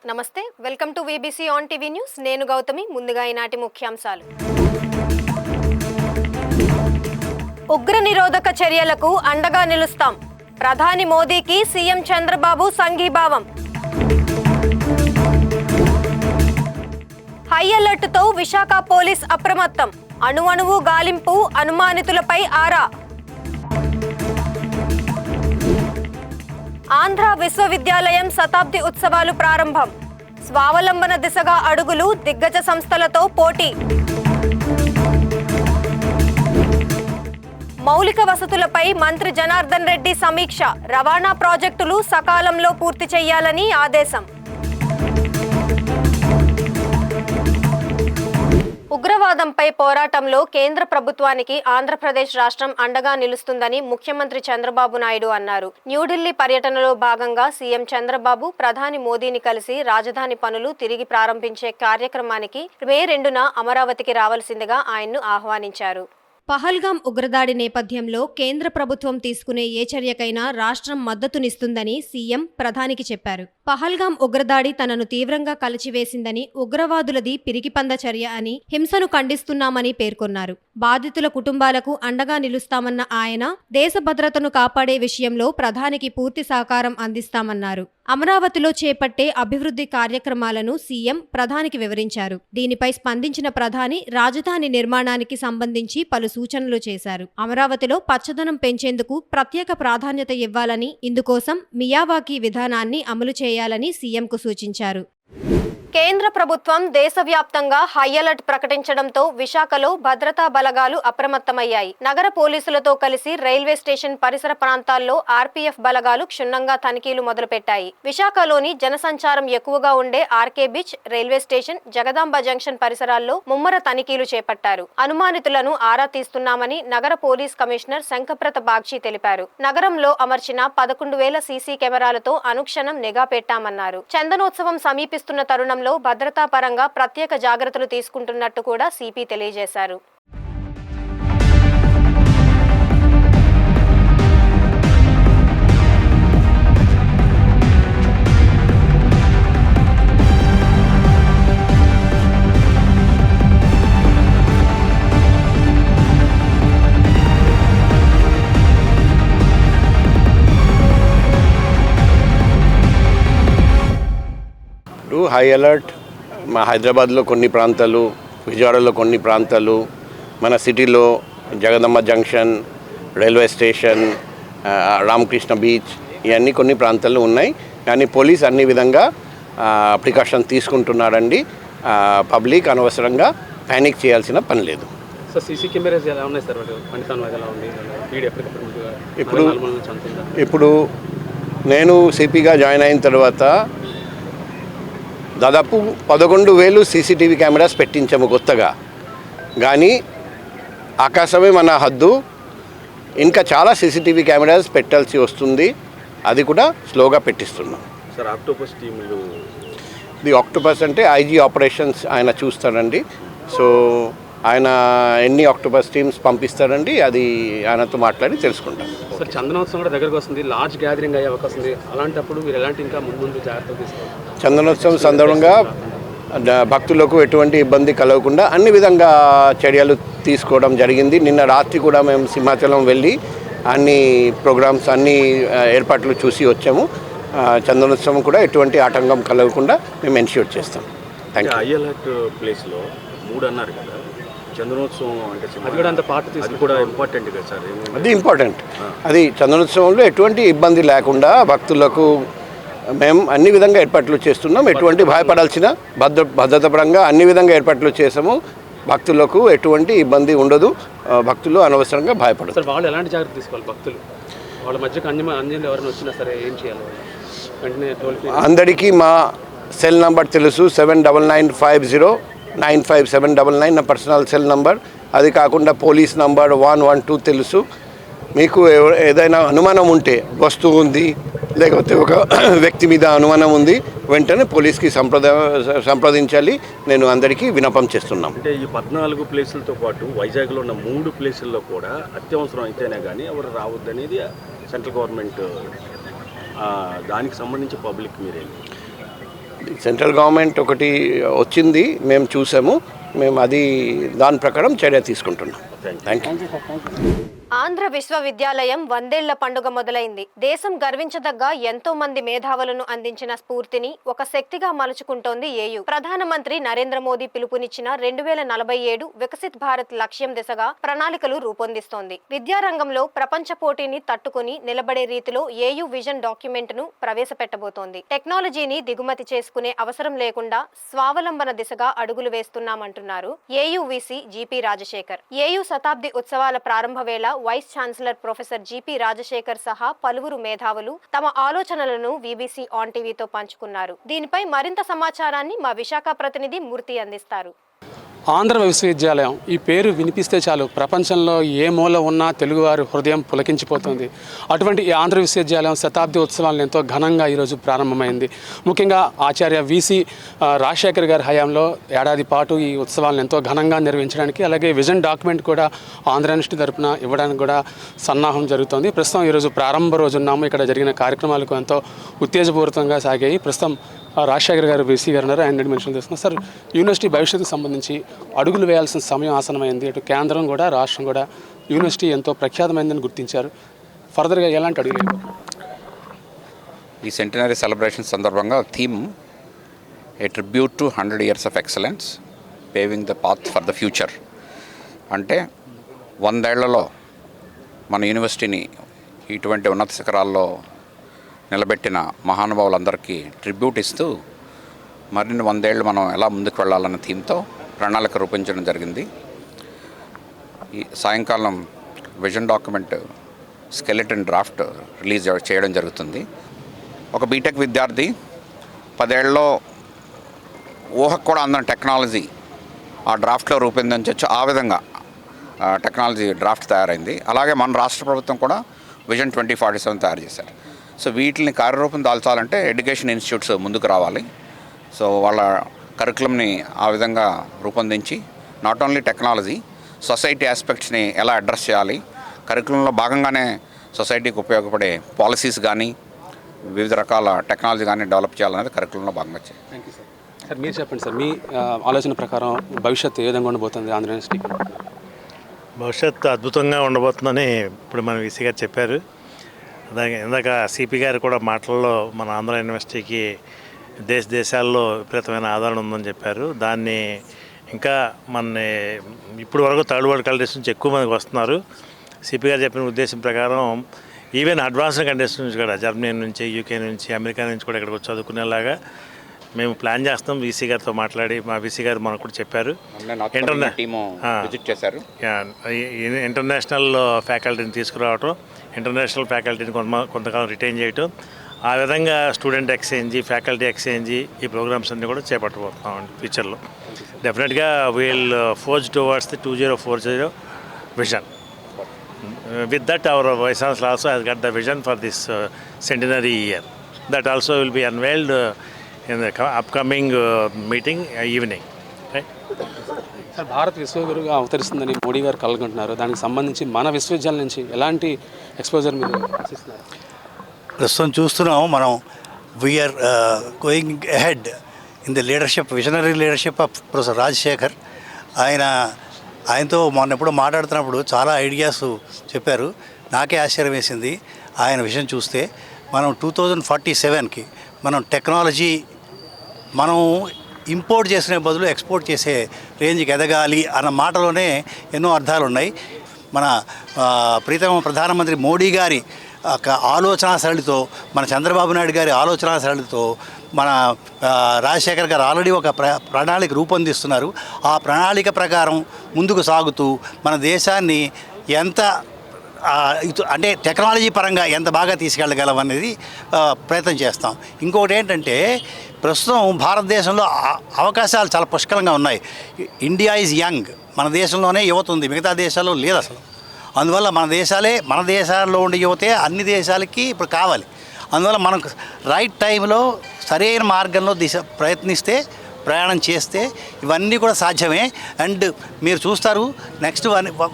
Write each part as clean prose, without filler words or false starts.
నమస్తే welcome to VBC on TV news నేను గౌతమి ముందుగా ఈనాటి ముఖ్యాంశాలు ఉగ్ర నిరోధక చర్యలకు అండగా నిలుస్తాం ప్రధాని మోదీకి సీఎం చంద్రబాబు సంఘీభావం హై అలర్ట్ తో విశాఖ పోలీస్ అప్రమత్తం అణువణువు గాలింపు అనుమానితులపై ఆరా ఆంధ్ర విశ్వవిద్యాలయం శతాబ్ది ఉత్సవాలు ప్రారంభం స్వావలంబన దిశగా అడుగులు దిగ్గజ సంస్థలతో పోటీ మౌలిక వసతులపై మంత్రి జనార్దన్ రెడ్డి సమీక్ష రవాణా ప్రాజెక్టులు సకాలంలో పూర్తి చేయాలని ఆదేశం ఉగ్రవాదంపై పోరాటంలో కేంద్ర ప్రభుత్వానికి ఆంధ్రప్రదేశ్ రాష్ట్రం అండగా నిలుస్తుందని ముఖ్యమంత్రి చంద్రబాబు నాయుడు అన్నారు. న్యూఢిల్లీ పర్యటనలో భాగంగా సీఎం చంద్రబాబు ప్రధాని మోదీని కలిసి రాజధాని పనులు తిరిగి ప్రారంభించే కార్యక్రమానికి మే 2న అమరావతికి రావాల్సిందిగా ఆయన్ను ఆహ్వానించారు. పహల్గాం ఉగ్రదాడి నేపథ్యంలో కేంద్ర ప్రభుత్వం తీసుకునే ఏ చర్యకైనా రాష్ట్రం మద్దతునిస్తుందని సీఎం ప్రధానికి చెప్పారు. పహల్గాం ఉగ్రదాడి తనను తీవ్రంగా కలిచివేసిందని, ఉగ్రవాదులది పిరికిపంద చర్య అని, హింసను ఖండిస్తున్నామని పేర్కొన్నారు. బాధితుల కుటుంబాలకు అండగా నిలుస్తామన్న ఆయన దేశ భద్రతను కాపాడే విషయంలో ప్రధానికి పూర్తి సహకారం అందిస్తామన్నారు. అమరావతిలో చేపట్టే అభివృద్ధి కార్యక్రమాలను సీఎం ప్రధానికి వివరించారు. దీనిపై స్పందించిన ప్రధాని రాజధాని నిర్మాణానికి సంబంధించి పలు సూచనలు చేశారు. అమరావతిలో పచ్చదనం పెంచేందుకు ప్రత్యేక ప్రాధాన్యత ఇవ్వాలని, ఇందుకోసం మియావాకీ విధానాన్ని అమలు చేయాలని సీఎంకు సూచించారు. కేంద్ర ప్రభుత్వం దేశవ్యాప్తంగా హై అలర్ట్ ప్రకటించడంతో విశాఖలో భద్రతా బలగాలు అప్రమత్తమయ్యాయి. నగర పోలీసులతో కలిసి రైల్వే స్టేషన్ పరిసర ప్రాంతాల్లో ఆర్పీఎఫ్ బలగాలు క్షుణ్ణంగా తనిఖీలు మొదలుపెట్టాయి. విశాఖలోని జనసంచారం ఎక్కువగా ఉండే RK beach, railway station, Jagadamba junction పరిసరాల్లో ముమ్మర తనిఖీలు చేపట్టారు. అనుమానితులను ఆరా తీస్తున్నామని నగర పోలీస్ కమిషనర్ శంఖప్రత బాగ్చి తెలిపారు. నగరంలో అమర్చిన 11,000 సీసీ కెమెరాలతో అనుక్షణం నిఘా పెట్టామన్నారు. చందనోత్సవం సమీపిస్తున్న తరుణంలో భద్రతా పరంగా ప్రత్యేక జాగ్రత్తలు తీసుకుంటున్నట్టు కూడా సిపి తెలియజేశారు. హై అలర్ట్ మా హైదరాబాద్లో కొన్ని ప్రాంతాలు, విజయవాడలో కొన్ని ప్రాంతాలు, మన సిటీలో Jagadamma junction, railway station, Ramakrishna beach, ఇవన్నీ కొన్ని ప్రాంతాలు ఉన్నాయి. కానీ పోలీస్ అన్ని విధంగా ప్రికాషన్ తీసుకుంటున్నారండి. పబ్లిక్ అనవసరంగా ప్యానిక్ చేయాల్సిన పని లేదు. ఇప్పుడు నేను సిపిగా జాయిన్ అయిన తర్వాత దాదాపు 11,000 సీసీటీవీ కెమెరాస్ పెట్టించాము కొత్తగా. కానీ ఆకాశమే మన హద్దు, ఇంకా చాలా సీసీటీవీ కెమెరాస్ పెట్టాల్సి వస్తుంది. అది కూడా స్లోగా పెట్టిస్తున్నాం. సార్, ఆక్టోపస్ టీములు, ఇది ఆక్టోపస్ అంటే ఐజీ ఆపరేషన్స్ ఆయన చూస్తారండి. సో ఆయన ఎన్ని ఆక్టోపస్ టీమ్స్ పంపిస్తారండి, అది ఆయనతో మాట్లాడి తెలుసుకుంటాం. సార్, చందనోత్సవం కూడా దగ్గరకు వస్తుంది, లార్జ్ గ్యాదరింగ్ అయ్యే అవకాశం ఉంది. అలాంటప్పుడు మీరు ఎలాంటి ఇంకా ముందు జాగ్రత్తలు తీసుకోవాలి? చందనోత్సవం సందర్భంగా భక్తులకు ఎటువంటి ఇబ్బంది కలగకుండా అన్ని విధంగా చర్యలు తీసుకోవడం జరిగింది. నిన్న రాత్రి కూడా మేము సింహాచలం వెళ్ళి అన్ని ప్రోగ్రామ్స్, అన్ని ఏర్పాట్లు చూసి వచ్చాము. చందనోత్సవం కూడా ఎటువంటి ఆటంకం కలగకుండా మేము ఎన్ష్యూర్ చేస్తాం. Thank you. హై అలర్ట్ ప్లేస్లో 3 అన్నారు కదా, చందనోత్సవం అంటే అది కూడా అంత పార్ట్ తీసుకు కూడా ఇంపార్టెంట్ కదా సార్? అది ఇంపార్టెంట్. అది చందనోత్సవంలో ఎటువంటి ఇబ్బంది లేకుండా భక్తులకు మేము అన్ని విధంగా ఏర్పాట్లు చేస్తున్నాం. ఎటువంటి భయపడాల్సిన భద్రతాపరంగా అన్ని విధంగా ఏర్పాట్లు చేసాము. భక్తులకు ఎటువంటి ఇబ్బంది ఉండదు. భక్తులు అనవసరంగా భయపడదు. సార్, వాళ్ళు ఎలాంటి జాగ్రత్త తీసుకోవాలి? భక్తులు వాళ్ళ మధ్యకు అంజన్లు ఎవరైనా వచ్చినా సరే ఏం చేయాలి? వెంటనే అందరికీ మా సెల్ నంబర్ తెలుసు, 7950955799 నా పర్సనల్ సెల్ నంబర్. అది కాకుండా పోలీస్ నంబర్ 112 తెలుసు. మీకు ఏదైనా అనుమానం ఉంటే, వస్తువు ఉంది లేకపోతే ఒక వ్యక్తి మీద అనుమానం ఉంది, వెంటనే పోలీస్కి సంప్రదించాలి. నేను అందరికీ విన్నపం చేస్తున్నాం. అంటే ఈ 14 ప్లేసులతో పాటు వైజాగ్లో ఉన్న 3 ప్లేసుల్లో కూడా అత్యవసరం అయితేనే కానీ ఎవరు రావద్దనేది సెంట్రల్ గవర్నమెంట్. దానికి సంబంధించి పబ్లిక్ మీరేంటి? సెంట్రల్ గవర్నమెంట్ ఒకటి వచ్చింది, మేము చూసాము, మేము అది దాని ప్రకారం చర్య తీసుకుంటున్నాం. Thank you. ఆంధ్ర విశ్వవిద్యాలయం 100ఏళ్ల పండుగ మొదలైంది. దేశం గర్వించదగ్గ ఎంతో మంది మేధావులను అందించిన స్ఫూర్తిని ఒక శక్తిగా మలుచుకుంటోంది ఏయూ. ప్రధానమంత్రి నరేంద్ర మోదీ పిలుపునిచ్చిన 2047 వికసిత్ భారత్ లక్ష్యం దిశగా ప్రణాళికలు రూపొందిస్తోంది. విద్యారంగంలో ప్రపంచ పోటీని తట్టుకుని నిలబడే రీతిలో ఏయూ విజన్ డాక్యుమెంట్ ను ప్రవేశపెట్టబోతోంది. టెక్నాలజీని దిగుమతి చేసుకునే అవసరం లేకుండా స్వావలంబన దిశగా అడుగులు వేస్తున్నామంటున్నారు AU VC GP Rajasekhar. AU శతాబ్ది ఉత్సవాల ప్రారంభ వేళ vice chancellor professor GP Rajasekhar సహా పలువురు మేధావులు తమ ఆలోచనలను వీబీసీ ఆన్ టీవీతో పంచుకున్నారు. దీనిపై మరింత సమాచారాన్ని మా విశాఖ ప్రతినిధి మూర్తి అందిస్తారు. ఆంధ్ర విశ్వవిద్యాలయం ఈ పేరు వినిపిస్తే చాలు ప్రపంచంలో ఏ మూల ఉన్నా తెలుగువారి హృదయం పులకించిపోతుంది. అటువంటి ఈ ఆంధ్ర విశ్వవిద్యాలయం శతాబ్ది ఉత్సవాలను ఎంతో ఘనంగా ఈరోజు ప్రారంభమైంది. ముఖ్యంగా ఆచార్య వీసీ రాజశేఖర్ గారి హయాంలో ఏడాది పాటు ఈ ఉత్సవాలను ఎంతో ఘనంగా నిర్వహించడానికి, అలాగే విజన్ డాక్యుమెంట్ కూడా ఆంధ్ర యూనివర్సిటీ తరపున ఇవ్వడానికి కూడా సన్నాహం జరుగుతుంది. ప్రస్తుతం ఈరోజు ప్రారంభ రోజున్నాము. ఇక్కడ జరిగిన కార్యక్రమాలకు ఎంతో ఉత్తేజపూరితంగా సాగాయి. ప్రస్తుతం రాజశేఖర్ గారు వీసీ గారు ఉన్నారు, ఆయన మెన్షన్ చేస్తున్నారు. సార్, యూనివర్సిటీ భవిష్యత్తుకు సంబంధించి అడుగులు వేయాల్సిన సమయం ఆసనమైంది. అటు కేంద్రం కూడా రాష్ట్రం కూడా యూనివర్సిటీ ఎంతో ప్రఖ్యాతమైందని గుర్తించారు. ఫర్దర్గా ఎలాంటి అడుగులు? ఈ సెంటనరీ సెలబ్రేషన్ సందర్భంగా theme A tribute to 100 years of excellence paving the path for the future. అంటే 100 ఏళ్లలో మన యూనివర్సిటీని ఇటువంటి ఉన్నత శిఖరాల్లో నిలబెట్టిన మహానుభావులందరికీ ట్రిబ్యూట్ ఇస్తూ మరిన్ని 100 ఏళ్ళు మనం ఎలా ముందుకు వెళ్ళాలన్న థీమ్తో ప్రణాళిక రూపొందించడం జరిగింది. ఈ సాయంకాలం vision document skeleton draft release చేయడం జరుగుతుంది. ఒక బీటెక్ విద్యార్థి 10 ఏళ్ళలో ఊహకు కూడా అందని టెక్నాలజీ ఆ డ్రాఫ్ట్లో రూపొందించవచ్చు. ఆ విధంగా టెక్నాలజీ డ్రాఫ్ట్ తయారైంది. అలాగే మన రాష్ట్ర ప్రభుత్వం కూడా విజన్ 2047 తయారు చేశారు. సో వీటిని కార్యరూపం దాల్చాలంటే ఎడ్యుకేషన్ ఇన్స్టిట్యూట్స్ ముందుకు రావాలి. సో వాళ్ళ కరికులంని ఆ విధంగా రూపొందించి నాట్ ఓన్లీ టెక్నాలజీ, సొసైటీ ఆస్పెక్ట్స్ని ఎలా అడ్రస్ చేయాలి, కరికులంలో భాగంగానే సొసైటీకి ఉపయోగపడే పాలసీస్ కానీ వివిధ రకాల టెక్నాలజీ కానీ డెవలప్ చేయాలనేది కరికులంలో భాగంగా చేయాలి. Thank you sir. సార్, మీరు చెప్పండి సార్, మీ ఆలోచన ప్రకారం భవిష్యత్తు ఏ విధంగా ఉండబోతుంది ఆంధ్ర యూనివర్సిటీకి? భవిష్యత్తు అద్భుతంగా ఉండబోతుందని ఇప్పుడు మన వీసీ గారు చెప్పారు. ఇందాక సిపి గారు కూడా మాటల్లో మన ఆంధ్ర యూనివర్సిటీకి దేశాల్లో విపరీతమైన ఆదరణ ఉందని చెప్పారు. దాన్ని ఇంకా మన ఇప్పుడు వరకు థర్డ్ వరల్డ్ కంట్రీస్ నుంచి ఎక్కువ మందికి వస్తున్నారు. సిపి గారు చెప్పిన ఉద్దేశం ప్రకారం ఈవెన్ అడ్వాన్స్డ్ కంట్రీస్ నుంచి కూడా, జర్మనీ నుంచి, యూకే నుంచి, అమెరికా నుంచి కూడా ఇక్కడికి వచ్చి చదువుకునేలాగా మేము ప్లాన్ చేస్తాం. వీసీ గారితో మాట్లాడి మా వీసీ గారు మనకు కూడా చెప్పారు. ఇంటర్నేషనల్ ఫ్యాకల్టీని తీసుకురావటం, ఇంటర్నేషనల్ ఫ్యాకల్టీని కొంతకాలం రిటైన్ చేయటం, ఆ విధంగా స్టూడెంట్ ఎక్స్చేంజ్, ఫ్యాకల్టీ ఎక్స్చేంజ్, ఈ ప్రోగ్రామ్స్ అన్నీ కూడా చేపట్టబోతున్నాం ఫ్యూచర్లో. డెఫినెట్గా we'll forge towards the 2040 vision. With that, our Vice Chancellor also has got the vision for this centenary year. That also will be unveiled in the upcoming meeting evening. Right? Sir, Bharat విశ్వగురుగా అవతరిస్తుందని మోడీ గారు కలగంటున్నారు. దానికి సంబంధించి మన విశ్వవిద్యాలయం నుంచి ఎలాంటి exposure మీరు ఆశిస్తున్నారు? ప్రస్తుతం చూస్తున్నాం మనం, we are going ahead in the leadership, visionary leadership of professor Rajasekhar. ఆయనతో మొన్న ఎప్పుడో మాట్లాడుతున్నప్పుడు చాలా ఐడియాస్ చెప్పారు. నాకే ఆశ్చర్యం వేసింది ఆయన విషయం చూస్తే. మనం 2047కి మనం టెక్నాలజీ మనం ఇంపోర్ట్ చేసిన బదులు ఎక్స్పోర్ట్ చేసే రేంజ్కి ఎదగాలి అన్న మాటలోనే ఎన్నో అర్థాలు ఉన్నాయి. మన ప్రీతమ ప్రధానమంత్రి మోడీ గారి ఆలోచన సరళితో, మన చంద్రబాబు నాయుడు గారి ఆలోచన సరళితో మన రాజశేఖర్ గారు ఆల్రెడీ ఒక ప్రణాళిక రూపొందిస్తున్నారు. ఆ ప్రణాళిక ప్రకారం ముందుకు సాగుతూ మన దేశాన్ని ఎంత అంటే టెక్నాలజీ పరంగా ఎంత బాగా తీసుకెళ్ళగలం అనేది ప్రయత్నం చేస్తాం. ఇంకొకటి ఏంటంటే, ప్రస్తుతం భారతదేశంలో అవకాశాలు చాలా పుష్కలంగా ఉన్నాయి. ఇండియా ఈజ్ యంగ్, మన దేశంలోనే యువత ఉంది, మిగతా దేశాల్లో లేదు అసలు. అందువల్ల మన దేశాల్లో ఉండే యువతే అన్ని దేశాలకి ఇప్పుడు కావాలి. అందువల్ల మనకు రైట్ టైంలో సరైన మార్గంలో ప్రయత్నిస్తే ప్రయాణం చేస్తే ఇవన్నీ కూడా సాధ్యమే. అండ్ మీరు చూస్తారు నెక్స్ట్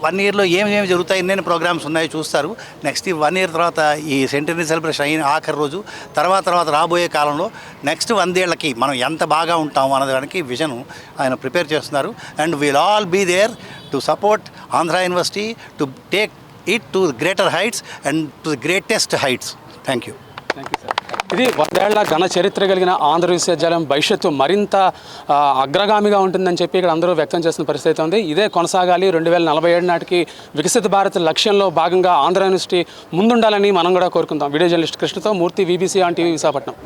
వన్ ఇయర్లో ఏమేమి జరుగుతాయి, ఎన్నెన్ని ప్రోగ్రామ్స్ ఉన్నాయో చూస్తారు. నెక్స్ట్ 1 year తర్వాత ఈ సెంటనరీ సెలబ్రేషన్ అయిన ఆఖరి రోజు తర్వాత రాబోయే కాలంలో నెక్స్ట్ 100 ఏళ్ళకి మనం ఎంత బాగా ఉంటాము అన్నదానికి విజన్ ఆయన ప్రిపేర్ చేస్తున్నారు. And will all be there to support Andhra university to take it to greater heights and to the greatest heights. Thank you. ఇది 100 ఏళ్ల ఘన చరిత్ర కలిగిన ఆంధ్ర విశ్వవిద్యాలయం భవిష్యత్తు మరింత అగ్రగామిగా ఉంటుందని చెప్పి ఇక్కడ అందరూ వ్యక్తం చేస్తున్న పరిస్థితి ఉంది. ఇదే కొనసాగాలి. 2047 నాటికి వికసిత భారత్ లక్ష్యంలో భాగంగా ఆంధ్ర యూనివర్సిటీ ముందుండాలని మనం కూడా కోరుకుందాం. వీడియో జర్నలిస్ట్ కృష్ణతో Murthy, VBC on TV, Visakhapatnam.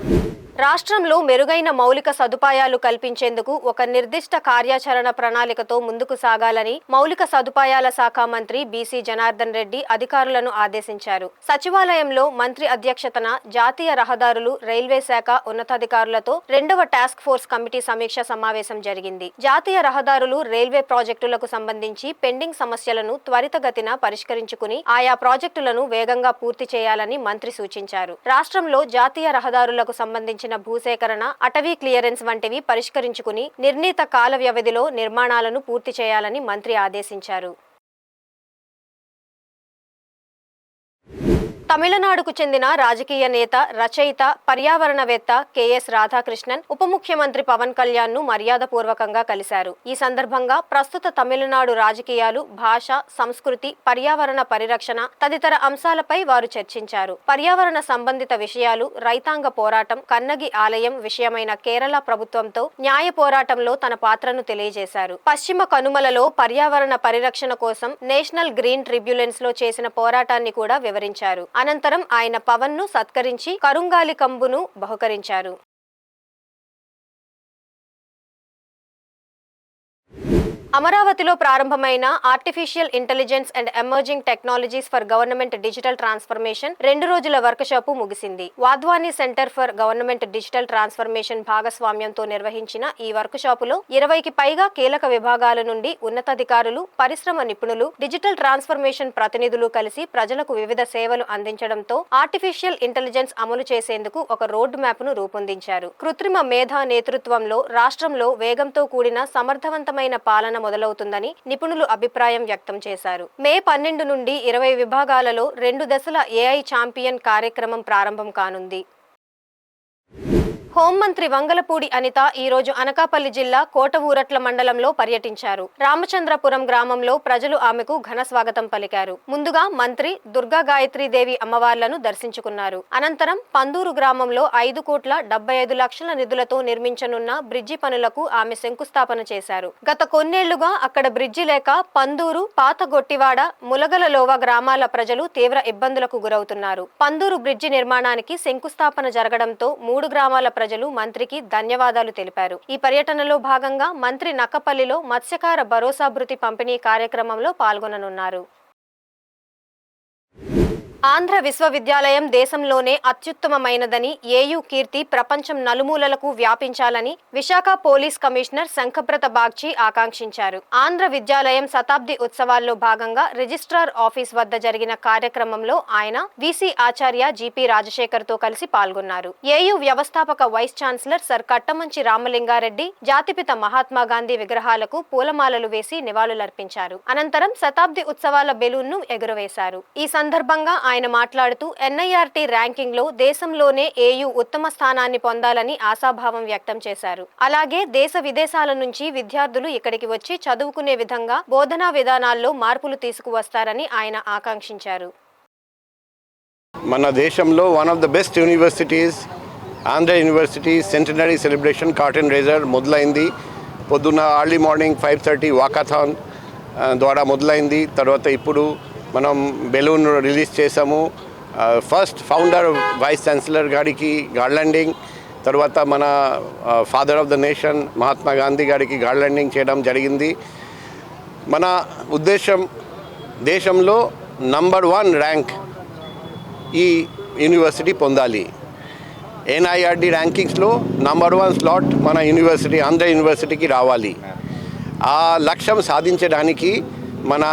రాష్ట్రంలో మెరుగైన మౌలిక సదుపాయాలు కల్పించేందుకు ఒక నిర్దిష్ట కార్యాచరణ ప్రణాళికతో ముందుకు సాగాలని మౌలిక సదుపాయాల శాఖ మంత్రి బీసీ జనార్దన్ రెడ్డి అధికారులను ఆదేశించారు. సచివాలయంలో మంత్రి అధ్యక్షతన జాతీయ రహదారులు, రైల్వే శాఖ ఉన్నతాధికారులతో 2వ టాస్క్ ఫోర్స్ కమిటీ సమీక్ష సమావేశం జరిగింది. జాతీయ రహదారులు, రైల్వే ప్రాజెక్టులకు సంబంధించి పెండింగ్ సమస్యలను త్వరితగతిన పరిష్కరించుకుని ఆయా ప్రాజెక్టులను వేగంగా పూర్తి చేయాలని మంత్రి సూచించారు. రాష్ట్రంలో జాతీయ రహదారులకు సంబంధించిన భూసేకరణ, అటవీ క్లియరెన్స్ వంటివి పరిష్కరించుకుని నిర్ణీత కాల వ్యవధిలో నిర్మాణాలను పూర్తి చేయాలని మంత్రి ఆదేశించారు. తమిళనాడుకు చెందిన రాజకీయ నేత, రచయిత, పర్యావరణవేత్త కెఎస్ రాధాకృష్ణన్ ఉప ముఖ్యమంత్రి పవన్ కళ్యాణ్ ను మర్యాదపూర్వకంగా కలిశారు. ఈ సందర్భంగా ప్రస్తుత తమిళనాడు రాజకీయాలు, భాష, సంస్కృతి, పర్యావరణ పరిరక్షణ తదితర అంశాలపై వారు చర్చించారు. పర్యావరణ సంబంధిత విషయాలు, రైతాంగ పోరాటం, కన్నగి ఆలయం విషయమైన కేరళ ప్రభుత్వంతో న్యాయ పోరాటంలో తన పాత్రను తెలియజేశారు. పశ్చిమ కనుమలలో పర్యావరణ పరిరక్షణ కోసం నేషనల్ గ్రీన్ ట్రిబ్యునల్స్ లో చేసిన పోరాటాన్ని కూడా వివరించారు. అనంతరం ఆయన పవన్ ను సత్కరించి కరుంగాలి కంబును బహుకరించారు. అమరావతిలో ప్రారంభమైన artificial intelligence and emerging technologies for government digital transformation 2 రోజుల వర్క్షాప్ ముగిసింది. Wadhwani center for government digital transformation భాగస్వామ్యంతో నిర్వహించిన ఈ వర్క్షాపులో 20కి పైగా కీలక విభాగాల నుండి ఉన్నతాధికారులు, పరిశ్రమ నిపుణులు, డిజిటల్ ట్రాన్స్ఫర్మేషన్ ప్రతినిధులు కలిసి ప్రజలకు వివిధ సేవలు అందించడంతో ఆర్టిఫిషియల్ ఇంటెలిజెన్స్ అమలు చేసేందుకు ఒక రోడ్ మ్యాప్ ను రూపొందించారు. కృత్రిమ మేధా నేతృత్వంలో రాష్ట్రంలో వేగంతో కూడిన సమర్థవంతమైన పాలన మొదలవుతుందని నిపుణులు అభిప్రాయం వ్యక్తం చేశారు. మే 12 నుండి 20 విభాగాలలో 2 దశల ఏఐ ఛాంపియన్ కార్యక్రమం ప్రారంభం కానుంది. హోంమంత్రి వంగలపూడి అనిత ఈ రోజు అనకాపల్లి జిల్లా కోటఊరట్ల మండలంలో పర్యటించారు. రామచంద్రపురం గ్రామంలో ప్రజలు ఆమెకు ఘన స్వాగతం పలికారు. ముందుగా మంత్రి దుర్గా గాయత్రీదేవి అమ్మవార్లను దర్శించుకున్నారు. అనంతరం పందూరు గ్రామంలో 5,75,00,000 నిధులతో నిర్మించనున్న బ్రిడ్జి పనులకు ఆమె శంకుస్థాపన చేశారు. గత కొన్నేళ్లుగా అక్కడ బ్రిడ్జి లేక పందూరు, పాత గొట్టివాడ, ములగలలోవ గ్రామాల ప్రజలు తీవ్ర ఇబ్బందులకు గురవుతున్నారు. పందూరు బ్రిడ్జి నిర్మాణానికి శంకుస్థాపన జరగడంతో 3 గ్రామాల ప్రజలు మంత్రికి ధన్యవాదాలు తెలిపారు. ఈ పర్యటనలో భాగంగా మంత్రి నక్కపల్లిలో మత్స్యకార భరోసా భృతి పంపిణీ కార్యక్రమంలో పాల్గొననున్నారు. ఆంధ్ర విశ్వవిద్యాలయం దేశంలోనే అత్యుత్తమమైనదని, ఏయూ కీర్తి ప్రపంచం నలుమూలలకు వ్యాపించాలని విశాఖ పోలీస్ కమిషనర్ శంఖబ్రత బాగ్చి ఆకాంక్షించారు. ఆంధ్ర విద్యాలయం శతాబ్ది ఉత్సవాల్లో భాగంగా రిజిస్ట్రార్ ఆఫీస్ వద్ద జరిగిన కార్యక్రమంలో ఆయన వీసీ ఆచార్య జీపీ రాజశేఖర్ తో కలిసి పాల్గొన్నారు. ఏయూ వ్యవస్థాపక vice chancellor sir Kattamanchi Ramalingareddy జాతిపిత మహాత్మా గాంధీ విగ్రహాలకు పూలమాలలు వేసి నివాళులర్పించారు. అనంతరం శతాబ్ది ఉత్సవాల బెలూన్ ను ఎగురవేశారు. ఈ సందర్భంగా ఆయన మాట్లాడుతూ ఎన్ఐఆర్టీ ర్యాంకింగ్ లో దేశంలోనే ఏయూ ఉత్తమ స్థానాన్ని పొందాలని ఆశాభావం వ్యక్తం చేశారు. అలాగే దేశ విదేశాల నుంచి విద్యార్థులు ఇక్కడికి వచ్చి చదువుకునే విధంగా బోధనా విధానాల్లో మార్పులు తీసుకువస్తారని ఆయన ఆకాంక్షించారు. మన దేశంలో one of the best universities Andhra university centenary celebration curtain raiser మొదలైంది. పొద్దున్న అర్లీ మార్నింగ్ 5:30 వాకాథాన్ ద్వారా మొదలైంది. తర్వాత ఇప్పుడు మనం బెలూన్ రిలీజ్ చేసాము. ఫస్ట్ ఫౌండర్ వైస్ ఛాన్సలర్ గారికి గార్లాండింగ్, తర్వాత మన father of the nation Mahatma Gandhi గారికి గార్లాండింగ్ చేయడం జరిగింది. మన ఉద్దేశం దేశంలో నంబర్ 1 ర్యాంక్ ఈ యూనివర్సిటీ పొందాలి. ఎన్ఐఆర్డి ర్యాంకింగ్స్లో నంబర్ 1 స్లాట్ మన యూనివర్సిటీ ఆంధ్ర యూనివర్సిటీకి రావాలి. ఆ లక్ష్యం సాధించడానికి మన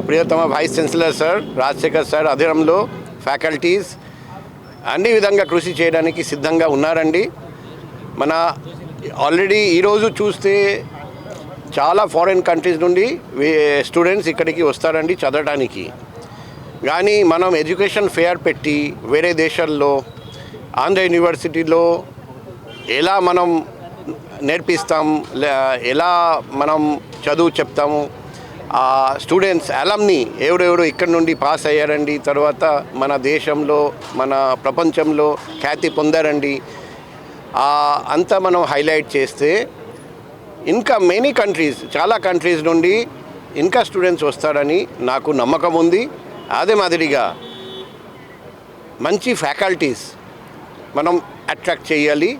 ప్రియతమ vice chancellor sir Rajasekhar sir ఆధ్వర్యంలో ఫ్యాకల్టీస్ అన్ని విధంగా కృషి చేయడానికి సిద్ధంగా ఉన్నారండి. మన ఆల్రెడీ ఈరోజు చూస్తే చాలా ఫారిన్ కంట్రీస్ నుండి స్టూడెంట్స్ ఇక్కడికి వస్తారండి చదవడానికి. కానీ మనం ఎడ్యుకేషన్ ఫేర్ పెట్టి వేరే దేశాల్లో ఆంధ్ర యూనివర్సిటీలో ఎలా మనం నేర్పిస్తాం, ఎలా మనం చదువు చెప్తాము, ఆ స్టూడెంట్స్ అలమ్ని ఎవరెవరు ఇక్కడ నుండి పాస్ అయ్యారండి, తర్వాత మన దేశంలో మన ప్రపంచంలో ఖ్యాతి పొందారండి, అంతా మనం హైలైట్ చేస్తే ఇంకా మెనీ కంట్రీస్, చాలా కంట్రీస్ నుండి ఇంకా స్టూడెంట్స్ వస్తారని నాకు నమ్మకం ఉంది. అదే మాదిరిగా మంచి ఫ్యాకల్టీస్ మనం అట్రాక్ట్ చేయాలి.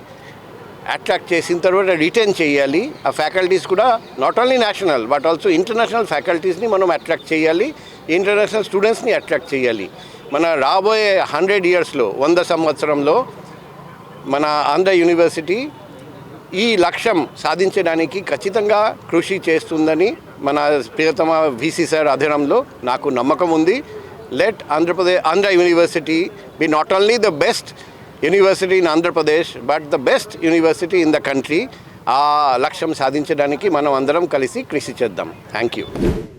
అట్రాక్ట్ చేసిన తర్వాత రిటైన్ చేయాలి. ఆ ఫ్యాకల్టీస్ కూడా not only national but also international ఫ్యాకల్టీస్ని మనం అట్రాక్ట్ చేయాలి, ఇంటర్నేషనల్ స్టూడెంట్స్ని అట్రాక్ట్ చేయాలి. మన రాబోయే 100 ఇయర్స్లో 100 సంవత్సరంలో మన ఆంధ్ర యూనివర్సిటీ ఈ లక్ష్యం సాధించడానికి ఖచ్చితంగా కృషి చేస్తుందని మన ప్రియతమ వీసీ సార్ అధీనంలో నాకు నమ్మకం ఉంది. Let Andhra university be not only the best university in Andhra Pradesh but the best university in the country. ఆ లక్ష్యం సాధించడానికి మనం అందరం కలిసి కృషి చేద్దాం. Thank you.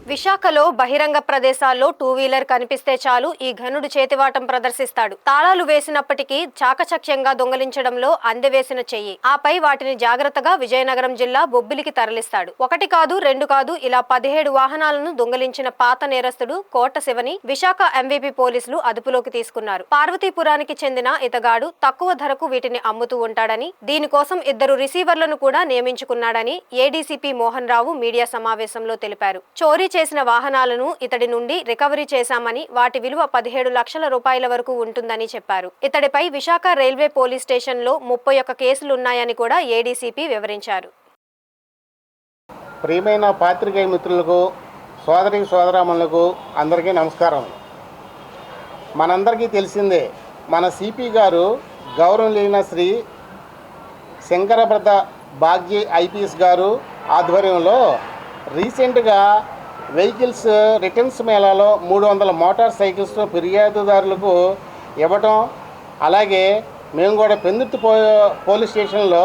విశాఖలో బహిరంగ ప్రదేశాల్లో 2 వీలర్ కనిపిస్తే చాలు ఈ ఘనుడు చేతివాటం ప్రదర్శిస్తాడు. తాళాలు వేసినప్పటికీ చాకచక్యంగా దొంగలించడంలో అందెవేసిన చెయ్యి. ఆపై వాటిని జాగ్రత్తగా విజయనగరం జిల్లా బొబ్బిలికి తరలిస్తాడు. 1 కాదు 2 కాదు ఇలా 17 వాహనాలను దొంగలించిన పాత నేరస్తుడు కోట శివని విశాఖ ఎంవీపీ పోలీసులు అదుపులోకి తీసుకున్నారు. పార్వతీపురానికి చెందిన ఇతగాడు తక్కువ ధరకు వీటిని అమ్ముతూ ఉంటాడని, దీనికోసం 2 రిసీవర్లను కూడా నియమించుకున్నాడని ఏడీసీపీ మోహన్ రావు మీడియా సమావేశంలో తెలిపారు. చోరీ చేసిన వాహనాలను ఇతడి నుండి రికవరీ చేశామని, వాటి విలువ 17 లక్షల రూపాయల వరకు ఉంటుందని చెప్పారు. ఇతడిపై విశాఖ రైల్వే పోలీస్ స్టేషన్లో 31 కేసులున్నాయని కూడా ఏడీసీపీ వివరించారు. ప్రియమైన పాత్రికేయ మిత్రులకు, సోదరి సోదరామణులకు అందరికీ నమస్కారం. మనందరికీ తెలిసిందే, మన సిపి గారు గౌరవనీయులైన శ్రీ శంకరభద్ర బాగ్జీ ఐపీఎస్ గారు ఆధ్వర్యంలో రీసెంట్గా వెహికల్స్ రిటర్న్స్ మేళాలో 300 మోటార్ సైకిల్స్ ఫిర్యాదుదారులకు ఇవ్వటం, అలాగే మేము కూడా పెందుర్తి పోలీస్ స్టేషన్లో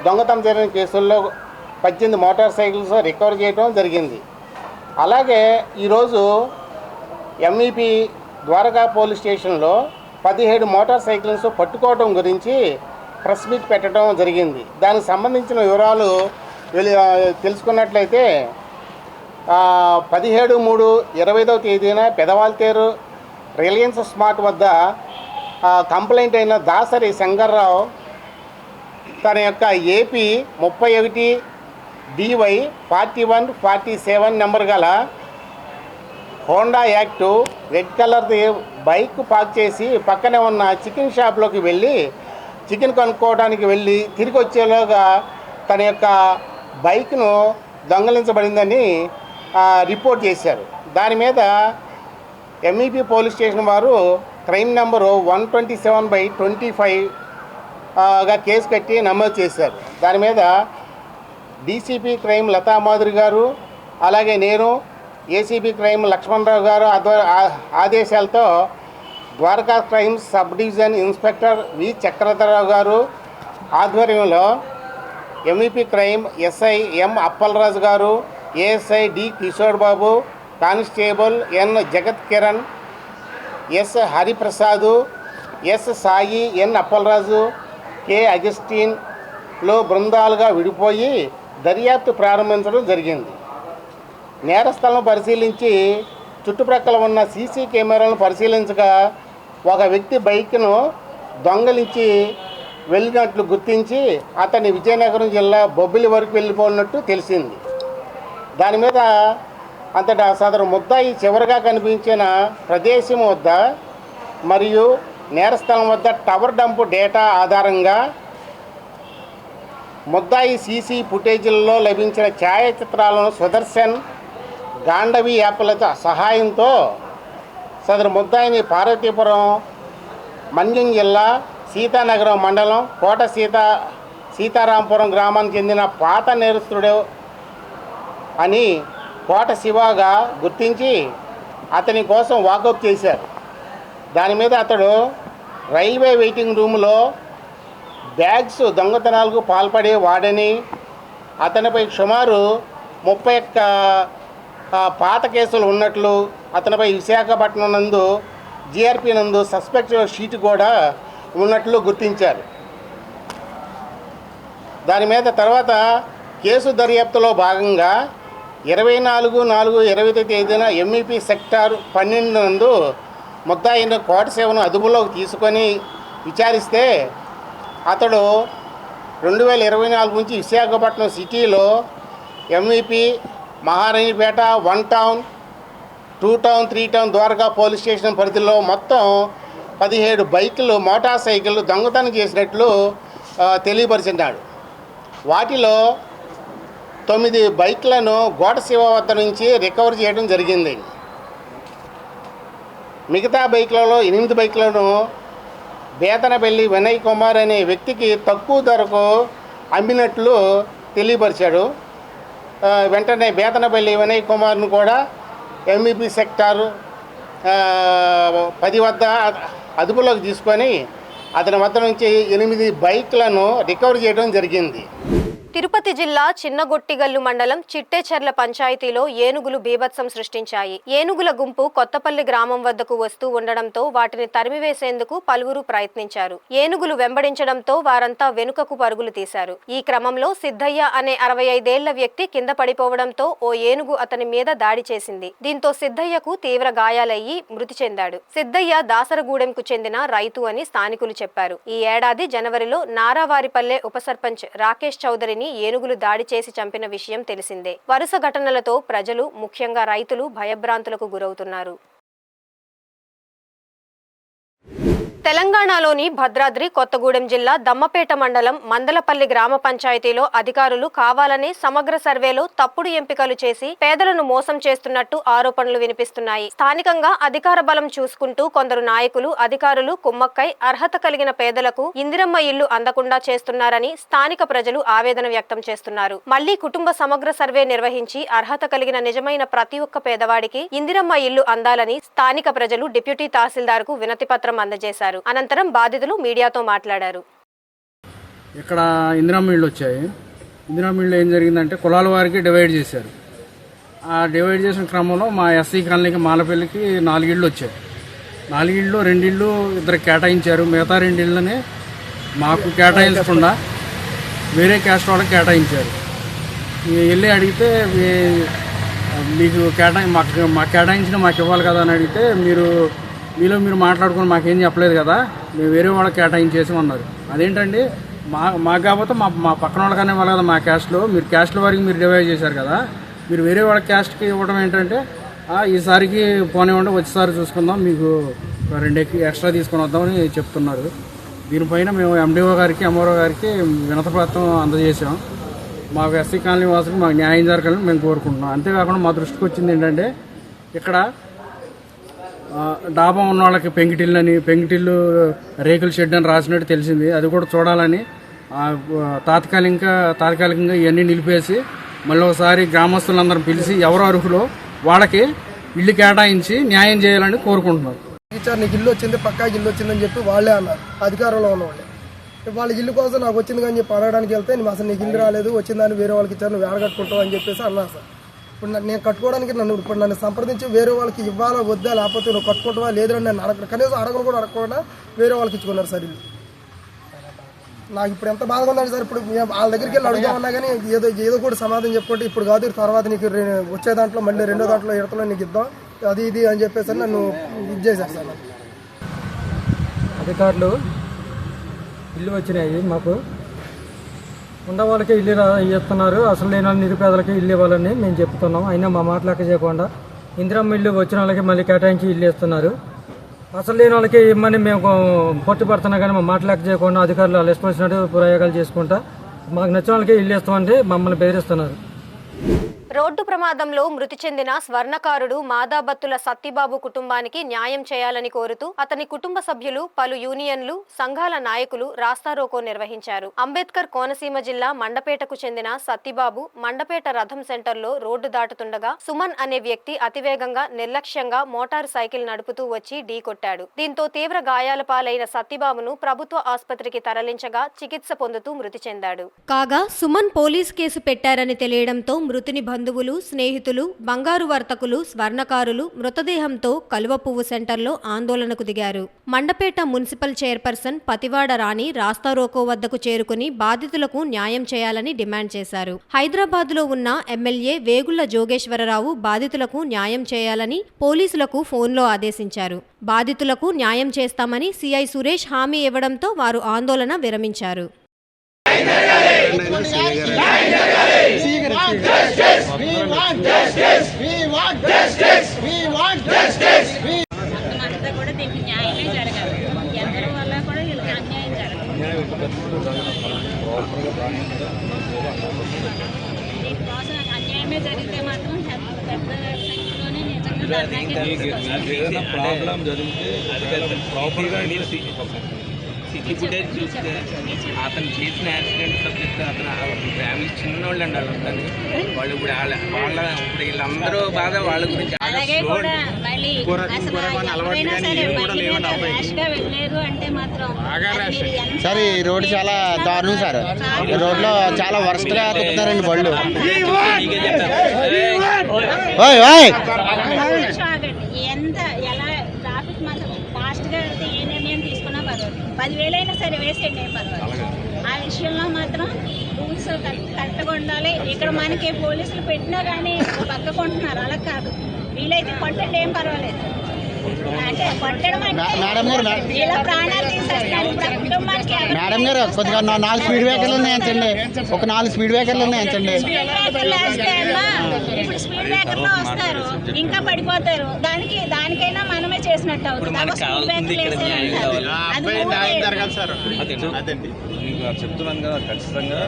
దొంగతనం జరిగిన కేసుల్లో 18 మోటార్ సైకిల్స్ రికవర్ చేయడం జరిగింది. అలాగే ఈరోజు ఎంఈపీ ద్వారకా పోలీస్ స్టేషన్లో 17 మోటార్ సైకిల్స్ పట్టుకోవడం గురించి ప్రెస్ మీట్ పెట్టడం జరిగింది. దానికి సంబంధించిన వివరాలు తెలుసుకున్నట్లయితే 17/3/25 తేదీన పెదవాల్తేరు రిలయన్స్ స్మార్ట్ వద్ద కంప్లైంట్ అయిన దాసరి శంకర్రావు తన యొక్క ఏపీ 31 DY 4147 నెంబర్ గల హోండా యాక్టు రెడ్ కలర్ది బైక్ పార్క్ చేసి పక్కనే ఉన్న చికెన్ షాప్లోకి వెళ్ళి చికెన్ కొనుక్కోవడానికి వెళ్ళి తిరిగి వచ్చేలోగా తన యొక్క బైక్ను దొంగలించబడిందని రిపోర్ట్ చేశారు. దాని మీద ఎంఈపీ పోలీస్ స్టేషన్ వారు క్రైమ్ నెంబరు 127/25గా కేసు కట్టి నమోదు చేశారు. దాని మీద డీసీపీ క్రైమ్ లతామాధురి గారు, అలాగే నేను ఏసీపీ క్రైమ్ లక్ష్మణరావు గారు ఆదేశాలతో Dwaraka crimes sub division inspector V Chakradhararao గారు ఆధ్వర్యంలో MEP crime SI M Appalaraju గారు, ASI D Kishore Babu, constable N Jagath Kiran, S Hariprasad, S Sai, N Appalaraju, K అగస్టిన్లో బృందాలుగా విడిపోయి దర్యాప్తు ప్రారంభించడం జరిగింది. నేరస్థలం పరిశీలించి చుట్టుప్రక్కల ఉన్న సీసీ కెమెరాలను పరిశీలించగా ఒక వ్యక్తి బైక్ను దొంగలించి వెళ్ళినట్లు గుర్తించి అతన్ని విజయనగరం జిల్లా బొబ్బిలి వరకు వెళ్ళిపోయినట్టు తెలిసింది. దాని మీద అంతటా సదరు ముద్దాయి చివరిగా కనిపించిన ప్రదేశం వద్ద మరియు నేరస్థలం వద్ద టవర్ డంప్ డేటా ఆధారంగా ముద్దాయి సీసీ ఫుటేజీలలో లభించిన ఛాయాచిత్రాలను సుదర్శన్ గాంధవి యాప్ల సహాయంతో సదరు ముద్దాయిని పార్వతీపురం మన్యం జిల్లా సీతానగరం మండలం కోట సీతారాంపురం గ్రామానికి చెందిన పాత నేరస్తుడు అని కోట శివగా గుర్తించి అతని కోసం వాకౌట్ చేశారు. దాని మీద అతడు రైల్వే వెయిటింగ్ రూమ్లో బ్యాగ్స్ దొంగతనాలకు పాల్పడేవాడని, అతనిపై సుమారు 31 పాత కేసులు ఉన్నట్లు, అతనిపై విశాఖపట్నం నందు జీఆర్పీ నందు సస్పెక్ట్ షీట్ కూడా ఉన్నట్లు గుర్తించారు. దాని మీద తర్వాత కేసు దర్యాప్తులో భాగంగా 24/4/20 తేదీన ఎంఈపీ సెక్టార్ 12 నందు ముద్దాయిన కోటసేవను అదుపులోకి తీసుకొని విచారిస్తే అతడు 2024 నుంచి విశాఖపట్నం సిటీలో MEP, Maharanipeta, 1 town, 2 town, 3 town, Dwaraka police station పరిధిలో మొత్తం 17 బైకులు, మోటార్ సైకిళ్ళు దొంగతనం చేసినట్లు తెలియపరిచినాడు. వాటిలో 9 బైక్లను గోటశివ వద్ద నుంచి రికవర్ చేయడం జరిగింది. మిగతా బైక్లలో 8 బైక్లను బేతనపల్లి వినయ్ కుమార్ అనే వ్యక్తికి తక్కువ ధరకు అమ్మినట్లు తెలియపరిచాడు. వెంటనే బేతనపల్లి వినయ్ కుమార్ను కూడా ఎంఈపీ సెక్టారు 10 వద్ద అదుపులోకి తీసుకొని అతని వద్ద నుంచి 8 బైక్లను రికవర్ చేయడం జరిగింది. తిరుపతి జిల్లా చిన్నగొట్టిగల్లు మండలం చిట్టేచెర్ల పంచాయతీలో ఏనుగులు బీభత్సం సృష్టించాయి. ఏనుగుల గుంపు కొత్తపల్లి గ్రామం వద్దకు వస్తూ ఉండడంతో వాటిని తరిమివేసేందుకు పలువురు ప్రయత్నించారు. ఏనుగులు వెంబడించడంతో వారంతా వెనుకకు పరుగులు తీశారు. ఈ క్రమంలో సిద్ధయ్య అనే 65 ఏళ్ల వ్యక్తి కింద పడిపోవడంతో ఓ ఏనుగు అతని మీద దాడి చేసింది. దీంతో సిద్ధయ్యకు తీవ్ర గాయాలయ్యి మృతి చెందాడు. సిద్ధయ్య దాసరగూడెంకు చెందిన రైతు అని స్థానికులు చెప్పారు. ఈ ఏడాది జనవరిలో నారావారిపల్లె ఉప సర్పంచ్ రాకేష్ చౌదరిని ఏనుగులు దాడి చేసి చంపిన విషయం తెలిసిందే. వరుస ఘటనలతో ప్రజలు, ముఖ్యంగా రైతులు భయభ్రాంతులకు గురవుతున్నారు. తెలంగాణలోని భద్రాద్రి కొత్తగూడెం జిల్లా దమ్మపేట మండలం మందలపల్లి గ్రామ పంచాయతీలో అధికారులు కావాలనే సమగ్ర సర్వేలో తప్పుడు ఎంపికలు చేసి పేదలను మోసం చేస్తున్నట్టు ఆరోపణలు వినిపిస్తున్నాయి. స్థానికంగా అధికార బలం చూసుకుంటూ కొందరు నాయకులు, అధికారులు కుమ్మక్కై అర్హత కలిగిన పేదలకు ఇందిరమ్మ ఇల్లు అందకుండా చేస్తున్నారని స్థానిక ప్రజలు ఆవేదన వ్యక్తం చేస్తున్నారు. మళ్లీ కుటుంబ సమగ్ర సర్వే నిర్వహించి అర్హత కలిగిన నిజమైన ప్రతి ఒక్క పేదవాడికి ఇందిరమ్మ ఇల్లు అందాలని స్థానిక ప్రజలు డిప్యూటీ తహసీల్దార్కు వినతి పత్రం అందజేశారు. అనంతరం బాధితులు మీడియాతో మాట్లాడారు. ఇక్కడ ఇందిరమ్మ ఇళ్ళు వచ్చాయి. ఇందిరమ్మ ఇళ్ళు ఏం జరిగిందంటే కులాల వారికి డివైడ్ చేశారు. ఆ డివైడ్ చేసిన క్రమంలో మా ఎస్సీ కాలనీకి మాలపల్లికి 4 ఇళ్ళు వచ్చాయి. 4 ఇళ్ళు 2 ఇళ్ళు ఇద్దరికి కేటాయించారు. మిగతా 2 ఇళ్ళని మాకు కేటాయించకుండా వేరే క్యాస్ట్ వాళ్ళకి కేటాయించారు. వెళ్ళి అడిగితే మీకు మాకు కేటాయించిన మాకు ఇవ్వాలి కదా అని అడిగితే మీరు మాట్లాడుకుని మాకేం చెప్పలేదు కదా, మేము వేరే వాళ్ళకి కేటాయించేసి ఉన్నారు. అదేంటండి, మాకు కాకపోతే మా పక్కన వాళ్ళకనే ఇవ్వాలి కదా. మా క్యాస్ట్లో మీరు క్యాస్ట్ల వారికి మీరు డివైడ్ చేశారు కదా, మీరు వేరే వాళ్ళ క్యాస్ట్కి ఇవ్వడం ఏంటంటే ఈసారికి పోనివ్వండి, వచ్చేసారి చూసుకుందాం, మీకు 2 ఎక్స్ట్రా తీసుకొని వద్దామని చెప్తున్నారు. దీనిపైన మేము ఎండిఓ గారికి, ఎంఆర్ఓ గారికి వినతిపత్రం అందజేసాం. మాకు ఎస్సీ కాలనీ వాసులకు మాకు న్యాయం జరగాలని మేము కోరుకుంటున్నాం. అంతేకాకుండా మా దృష్టికి వచ్చింది ఏంటంటే, ఇక్కడ డాబా ఉన్న వాళ్ళకి పెంకిటిల్లు రేకుల షెడ్ అని రాసినట్టు తెలిసింది. అది కూడా చూడాలని తాత్కాలికంగా ఇవన్నీ నిలిపేసి మళ్ళీ ఒకసారి గ్రామస్తులందరం పిలిచి ఎవరు అర్హులో వాళ్ళకి ఇల్లు కేటాయించి న్యాయం చేయాలని కోరుకుంటున్నారు. టీచర్ నీకు ఇల్లు వచ్చింది, పక్కా ఇల్లు వచ్చిందని చెప్పి వాళ్ళే అన్నారు, అధికారంలో ఉన్నవాళ్ళే. వాళ్ళ ఇల్లు కోసం నాకు వచ్చింది కానీ చెప్పి అడగడానికి వెళ్తే అసలు నీకు ఇల్లు రాలేదు, వచ్చిందని వేరే వాళ్ళకి ఇచ్చారు, నువ్వు ఏడగట్టుకుంటావు అని చెప్పేసి అన్నారు సార్. ఇప్పుడు నేను కట్టుకోవడానికి నన్ను సంప్రదించి వేరే వాళ్ళకి ఇవ్వాలా వద్దా, లేకపోతే నువ్వు కట్టుకుంటావా లేదని నన్ను కనీసం అడగను కూడా అడగకుండా వేరే వాళ్ళకి ఇచ్చుకున్నారు సార్ ఇల్లు. నాకు ఇప్పుడు ఎంత బాధగా ఉందండి సార్. ఇప్పుడు వాళ్ళ దగ్గరికి వెళ్ళి అడుగుదామన్నా కానీ ఏదో కూడా సమాధానం చెప్పుకుంటే ఇప్పుడు కాదు, తర్వాత నీకు వచ్చే దాంట్లో మళ్ళీ 2వ దాంట్లో ఇడతలో నీకు ఇద్దాం అది ఇది అని చెప్పేసి నన్ను ఇది చేశారు సార్. అధికారులు ఇల్లు వచ్చినాయి, మాకు ఉన్న వాళ్ళకి ఇల్లు ఇస్తున్నారు, అసలు లేని నిరుపేదలకి ఇల్లు ఇవ్వాలని మేము చెప్తున్నాం. అయినా మా మాట లెక్క చేయకుండా ఇందిరమ్మ ఇల్లు వచ్చిన వాళ్ళకి మళ్ళీ కేటాయించి ఇల్లు ఇస్తున్నారు. అసలు లేని వాళ్ళకి ఇమ్మని మేము పట్టుబడుతున్నా కానీ మా మాట లెక్క చేయకుండా అధికారులు వాళ్ళు ఇష్టం ప్రయోగాలు చేసుకుంటా మాకు నచ్చిన వాళ్ళకి ఇల్లు ఇస్తామంటే మమ్మల్ని బెదిరిస్తున్నారు. రోడ్డు ప్రమాదంలో మృతి చెందిన స్వర్ణకారుడు మాదాబత్తుల సత్తిబాబు కుటుంబానికి న్యాయం చేయాలని కోరుతూ అతని కుటుంబ సభ్యులు, పలు యూనియన్లు, సంఘాల నాయకులు రాస్తారోకో నిర్వహించారు. అంబేద్కర్ కోనసీమ జిల్లా మండపేటకు చెందిన సత్తిబాబు మండపేట రథం సెంటర్లో రోడ్డు దాటుతుండగా సుమన్ అనే వ్యక్తి అతివేగంగా నిర్లక్ష్యంగా మోటారు సైకిల్ నడుపుతూ వచ్చి ఢీకొట్టాడు. దీంతో తీవ్ర గాయాల పాలైన సత్తిబాబును ప్రభుత్వ ఆసుపత్రికి తరలించగా చికిత్స పొందుతూ మృతి చెందాడు. కాగా సుమన్ పోలీస్ కేసు పెట్టారని తెలియడంతో మృతుని బంధువులు, స్నేహితులు, బంగారు వర్తకులు, స్వర్ణకారులు మృతదేహంతో కలువపువ్వు సెంటర్లో ఆందోళనకు దిగారు. మండపేట మున్సిపల్ చైర్పర్సన్ పతివాడ రాణి రాస్తారోకో వద్దకు చేరుకుని బాధితులకు న్యాయం చేయాలని డిమాండ్ చేశారు. హైదరాబాద్లో ఉన్న ఎమ్మెల్యే వేగుళ్ల జోగేశ్వరరావు బాధితులకు న్యాయం చేయాలని పోలీసులకు ఫోన్లో ఆదేశించారు. బాధితులకు న్యాయం చేస్తామని సిఐ సురేష్ హామీ ఇవ్వడంతో వారు ఆందోళన విరమించారు. అంతా కూడా దీనికి న్యాయమే జరగాలి. ఎవరి వల్ల కూడా వీళ్ళకి అన్యాయం జరగాలి. దీనికోసం అన్యాయమే జరిగితే మాత్రం పెద్ద శక్తితోనే నిజంగా ప్రాబ్లం జరిగితే ప్రాపర్గా ఫుటేజ్ చూస్తే అతను చేసిన యాక్సిడెంట్ సబ్జెక్ట్ అతను ఫ్యామిలీ చిన్నోళ్ళు అండి వాళ్ళు ఇప్పుడు ఇప్పుడు వీళ్ళందరూ బాధ వాళ్ళ గురించి అలాగే కూడా మళ్ళీ వెళ్ళారు అంటే మాత్రం సార్ ఈ రోడ్డు చాలా దారుణం సార్. ఈ రోడ్లో చాలా వరస్ట్ గా తిప్పుతారండి బళ్ళు. ఎంత ఎలా ట్రాఫిక్ మాత్రం ఫాస్ట్ గా వెళ్తే ఏ నిర్ణయం తీసుకున్నా పర్వాలేదు, 10,000 అయినా సరే వేసేయండి, ఏం పర్వాలేదు. ఆ విషయంలో మాత్రం రూల్స్ కరెక్ట్గా ఉండాలి. ఇక్కడ మనకి పోలీసులు పెట్టినా కానీ పక్కకుంటున్నారు, అలా కాదు. వీలైతే కొట్టండి, ఏం పర్వాలేదు. అంటే కొట్టడం అంటే ఇలా ప్రాణాలు తీసేస్తారు. మేడం గారు కొద్దిగా 4 స్పీడ్ బ్రేకర్లు ఉన్నాయండి, ఒక 4 స్పీడ్ బ్రేకర్లు ఉన్నాయండి. ఇప్పుడు స్పీడ్ బ్రేకర్లో వస్తారు, ఇంకా పడిపోతారు. దానికైనా మనమే చేసినట్టు అవుతుంది. చెప్తున్నాను కదా, ఖచ్చితంగా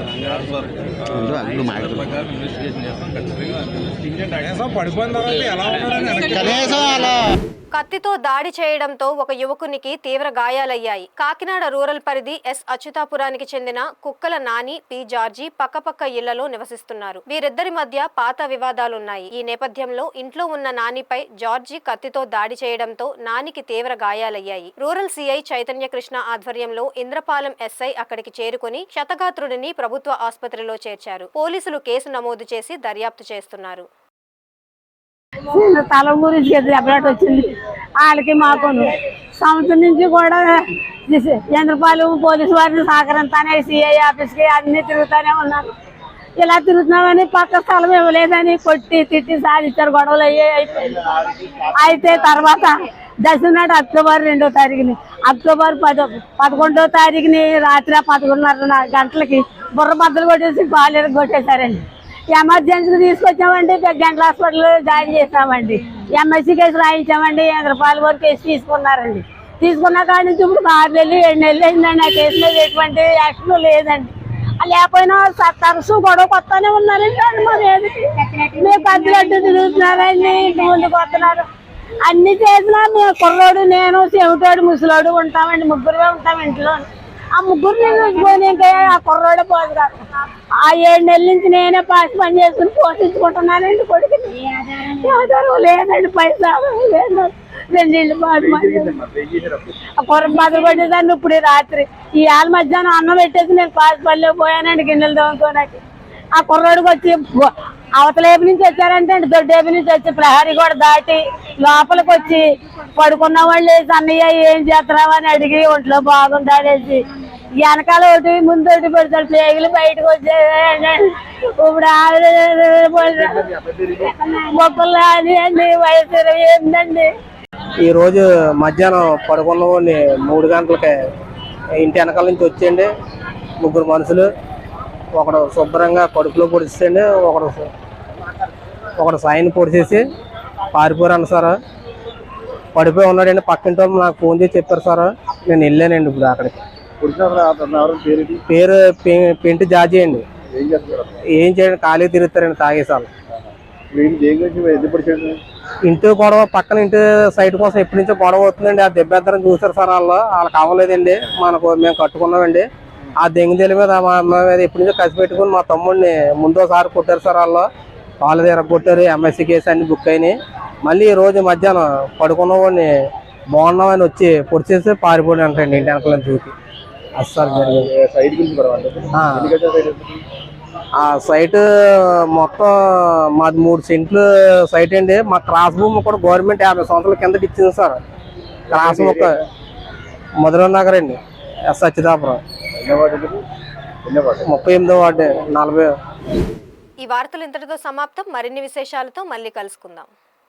కత్తితో దాడి చేయడంతో ఒక యువకునికి తీవ్ర గాయాలయ్యాయి. కాకినాడ రూరల్ పరిధి ఎస్ అచ్యుతాపురానికి చెందిన కుక్కల నాని, పి జార్జి పక్కపక్క ఇళ్లలో నివసిస్తున్నారు. వీరిద్దరి మధ్య పాత వివాదాలున్నాయి. ఈ నేపథ్యంలో ఇంట్లో ఉన్న నానిపై జార్జి కత్తితో దాడి చేయడంతో నానికి తీవ్ర గాయాలయ్యాయి. రూరల్ సిఐ చైతన్య కృష్ణ ఆధ్వర్యంలో ఇంద్రపాలెం ఎస్ఐ అక్కడికి చేరుకుని క్షతగాత్రుడిని ప్రభుత్వ ఆసుపత్రిలో చేర్చారు. పోలీసులు కేసు నమోదు చేసి దర్యాప్తు చేస్తున్నారు. తల గురించి దెబ్బలాట వచ్చింది వాళ్ళకి మాకును. సంవత్సరం నుంచి కూడా చంద్రపాలెం పోలీసు వారిని సహకరించానే సిఐ ఆఫీస్కి అన్ని తిరుగుతూనే ఉన్నాను. ఇలా తిరుగుతున్నామని పక్క స్థలం ఇవ్వలేదని కొట్టి తిట్టి సాధించారు. గొడవలు అయిపోయింది. అయితే తర్వాత దశమి నాడు అక్టోబర్ 2వ తారీఖుని, అక్టోబర్ 11వ తారీఖుని రాత్రి 11:30 గంటలకి బుర్ర బద్దలు కొట్టేసి బాలేరు కొట్టేశారండి. ఎమర్జెన్సీకి తీసుకొచ్చామండి, గంటల హాస్పిటల్లో జాయిన్ చేసామండి. MSc case రాయించామండి. ఇంద్రపాలెం వరకు కేసు తీసుకున్నారండి. తీసుకున్న కాడి నుంచి ఇప్పుడు 6 నెలలు 7 నెలలు అయిందండి. ఆ కేసు మీద ఎటువంటి యాక్షన్ లేదండి. లేకపోయినా తరచూ గొడవ కొత్తనే ఉన్నారండి. మా మీదకి మేము కత్తిలట్టు తిరుగుతున్నారండి, ముందుకు వస్తున్నారు. అన్ని చేసినా మేము కుర్రోడు, నేను, చెవిటోడు, ముసలోడు ఉంటామండి. ముగ్గురువే ఉంటాం ఇంట్లో. ఆ ముగ్గురిని చూసుకొని ఇంకా ఆ కుర్రోడే పోదు కాదు. ఆ 7 నెలల నుంచి నేనే పాసి పని చేసుకుని పోషించుకుంటున్నానండి. కొడుకుని ఆధారం లేదండి, పైసా లేదు. 2 ఇళ్ళు బాధ ఆ కుర్ర బదులు కొట్టేదాన్ని. ఇప్పుడు రాత్రి ఈ ఆళ్ళ మధ్యాహ్నం అన్నం పెట్టేసి నేను పాసి పనిలో పోయానండి గిన్నెలు దోముకోడానికి. ఆ కుర్రోడికి వచ్చి అవతలేపు నుంచి వచ్చారంటే అండి, దొడ్డేపు నుంచి వచ్చి ప్రహరీ కూడా దాటి లోపలికి వచ్చి పడుకున్న వాళ్ళు వేసి అన్నయ్య ఏం చేస్తున్నావు అని అడిగి ఒంట్లో బాగుంటాడేసి వెనకాల ఒకటి ముందు ఒకటి పెడతాడు. పేగులు బయటకు వచ్చేది. ఇప్పుడు మొక్కలు అది అండి, వయసు 28 ఈ రోజు మధ్యాహ్నం పడుకున్న వాడిని 3 గంటలకి ఇంటి వెనకాల నుంచి వచ్చేయండి. 3 మనుషులు, ఒకడు శుభ్రంగా కడుపులో పొడిచేయండి, ఒకడు సాయిని పొడిచేసి పారిపోయాను సార్. పడిపోయి ఉన్నాడండి. పక్కింటి వాళ్ళు నాకు ఫోన్ చేసి చెప్పారు సార్. నేను వెళ్ళానండి ఇప్పుడు అక్కడికి. పేరు పెంటి జాజీ అండి. ఏం చేయండి, ఖాళీ తిరుగుతారండి తాగేసాలు. ఇంటి గొడవ పక్కన ఇంటి సైట్ కోసం ఎప్పటి నుంచో గొడవ అవుతుందండి. ఆ దెబ్బెద్దరం చూసారు సార్ వాళ్ళకి అవ్వలేదండి. మేము కట్టుకున్నామండి. ఆ దెంగదేల మీద మా అమ్మ మీద ఎప్పటి నుంచో కసి పెట్టుకుని మా తమ్ముడిని ముందోసారి కొట్టారు సార్. వాళ్ళు దగ్గర కొట్టారు. ఎంఎస్సీ కేసు అన్ని బుక్ అయినాయి. మళ్ళీ ఈ రోజు మధ్యాహ్నం పడుకున్న వాడిని బాగున్నామని వచ్చి పొడిచేసి పారిపోయి అంటండి ఇంటి వెనకాల చూసి. అస్సలు జరిగింది. ఆ సైట్ మొత్తం మాది 3 సెంట్లు సైట్ అండి. మా క్రాస్ భూమి కూడా గవర్నమెంట్ 50 సంవత్సరాల కిందకి ఇచ్చింది సార్. క్రాస్ మొక్క మధుర నగర్ అండి, సచ్చిదాపురం, 38వ వార్డు, 40. ఈ వార్తలు ఇంతటితో సమాప్తం. మరిన్ని విశేషాలతో మళ్ళీ కలుసుకుందాం.